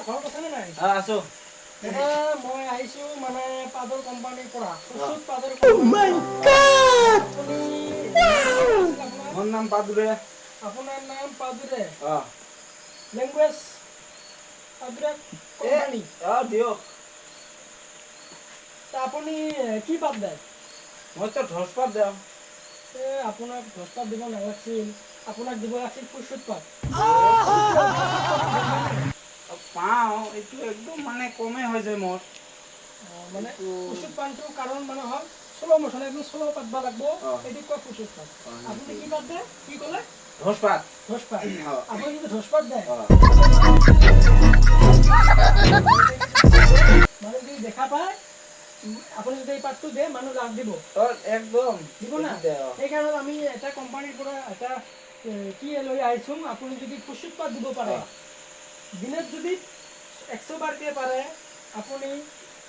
ঘৰত আছেনে নাই? আছো। মই আহিছোঁ মানে পাদৰ কোম্পানীৰ পৰা। মোৰ নাম পাদুৰে। আপোনাৰ নাম পাদুৰে। অ লেংগুৱেজ পাদুৰে কোম্পানী। দিয়ক। আপুনি কি পাত দেয়? মইতো ধচ পাত দিওঁ। আপোনাক ধচ পাত দিব নালাগিছিল, আপোনাক দিব লাগিছিল ফুৰচুত পাত। পাওঁ, এইটো একদম মানে কমেই হৈ যায় মোৰ। মানে ফুৰচুত পাতটো কাৰণ মানে হ'ল শ্ল' মচন, একদম শ্ল' পাতবা লাগব, এইটো কয় ফুৰচুত পাত। আপুনি কি পাত দেয়? কি ক'লে? ধচ পাত। ধচ পাত। আপুনি যদি ধচ পাত দেয়, মানুহ যদি দেখা পায়, আপুনি যদি এই পাতটো দিয়ে, মানুহ লাজ দিব। একদম দিব না? সেইকাৰণে আমি এটা কোম্পানীৰ পৰা এটা কি লৈ আহিছোঁ, আপুনি যদি ফুৰচুত পাত দিব পাৰে, দিনত যদি 100 বাৰকে পাৰে, আপুনি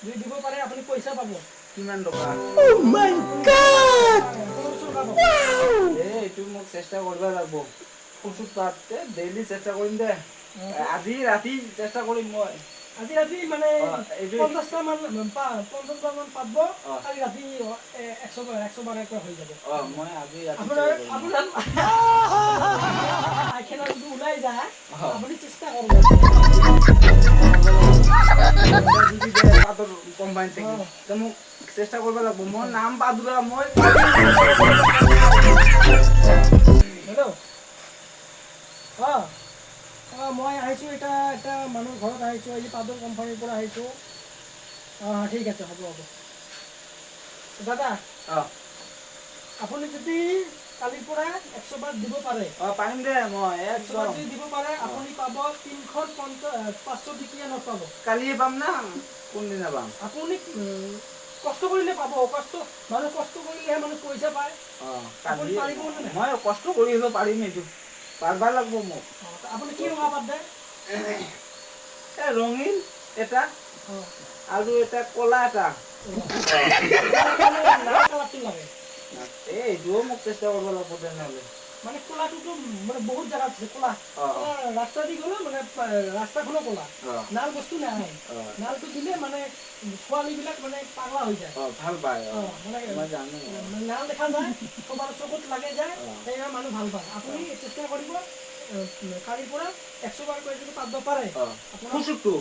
যদি দিব পাৰে, আপুনি পইচা পাব। কিমান টকা? এইটো মোক চেষ্টা কৰিব লাগিব। ফুৰচুত পাত ডেইলি চেষ্টা কৰিম দে। আজি ৰাতি চেষ্টা কৰিম মই। আজি ৰাতি মানে 50 মান পাতব, কালি ৰাতি 100 বাৰকৈ হৈ যাব। মই আজি আপোনাৰ পায়খানা যদি ওলাই যায়, আপুনি চেষ্টা কৰিব। পাতৰ কোম্পানী থেকে মোক চেষ্টা কৰিব লাগিব। মোৰ নাম পাদুৰা। মই হেল্ল'। মই আহিছোঁ, এটা মানুহৰ ঘৰত আহিছোঁ, এই পাদৰ কোম্পানীৰ পৰা আহিছোঁ। ঠিক আছে, হ'ব। দাদা, আপুনি যদি কালিৰ পৰা 100 বাৰ দিব পাৰে, পাৰিম দে মই 100 বাৰ যদি দিব পাৰে, আপুনি পাব 500 টকীয়া নোট পাব। কালিয়ে পাম না কোনদিনা পাম? আপুনি কষ্ট কৰিলে পাব। মানুহ কষ্ট কৰিলেহে মানুহ পইচা পায়। আপুনি পাৰিব নে নাই? মই কষ্ট কৰি হ'লেও পাৰিম, এইটো পাৰবা লাগিব মোক। আপুনি কি ৰঙা পাত দেয়? ৰঙীন এটা আৰু এটা কলা এটা। এইটোও মোক চেষ্টা কৰিব লাগিব তেনেহ'লে। মানে কলাটোতো মানে বহুত জাগাত আছে কলা। ৰাস্তা দি গ'লে মানে ৰাস্তাখনো কলা। নাল বস্তু নাই। নালটো দিলে মানে ছোৱালীবিলাক মানে পাগলা হৈ যায়। ভাল পায়। মানে মই জানো। নাল দেখা যায়, সবার চকুত লাগে যায়, সেইকাৰণে মানুহ ভাল পায়। আপুনি চেষ্টা কৰিব, কালিৰ পৰা 100 বাৰ কৰি যদি পাতব পাৰে, ফুৰচুতটো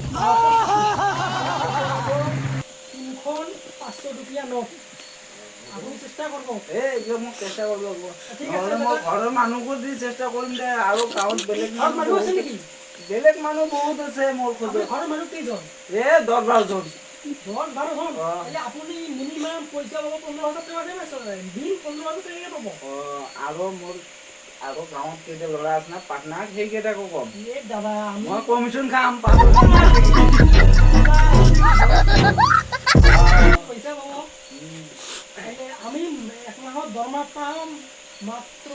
3খন 500 টকীয়া নোট। আপুনি চেষ্টা কৰিব। এইবিলাক মোক চেষ্টা কৰিব লাগিব। ঠিক আছে, নহ'লে মই ঘৰৰ মানুহকো দি চেষ্টা কৰিম দে, আৰু গাঁৱত বেলেগ মানুহ আছে নেকি? বেলেগ মানুহ বহুত আছে মোৰ খোজত। ঘৰৰ মানুহ কেইজন? 10-12জন। 10-12জন? আপুনি মিনিমাম পইচা পাব 15,000 টকা দিন 15,000 টকাকে পাব। আৰু মোৰ আৰু গাঁৱত কেইটা ল'ৰা আছে না পাটনাৰ, সেইকেইটাকো কম। দাদা, মই কমিশ্যন খাম। পইচা পাব। আমি এক মাহত দৰমহা পাম মাত্ৰ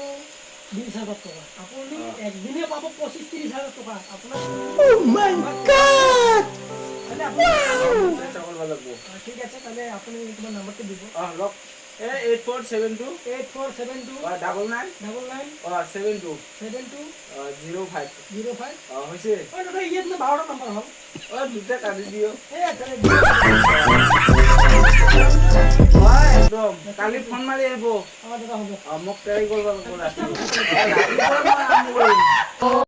20,000 টকা। আপুনি একদিনে পাব 25-30,000 টকা। আপোনাৰ ঠিক আছে, তাহলে আপুনি তোমাৰ নাম্বাৰটো দিব। 8472 99 72 05 হৈছে। দাদা, ইয়াত 12টা নাম্বাৰ হ'ল। দুটা কাটি দিও। একদম কালি ফোন মাৰি আহিব। দাদা হ'ব। মোক ট্ৰাই কৰিব লাগিব ৰাতিপুৱা মই আৰম্ভ কৰিম।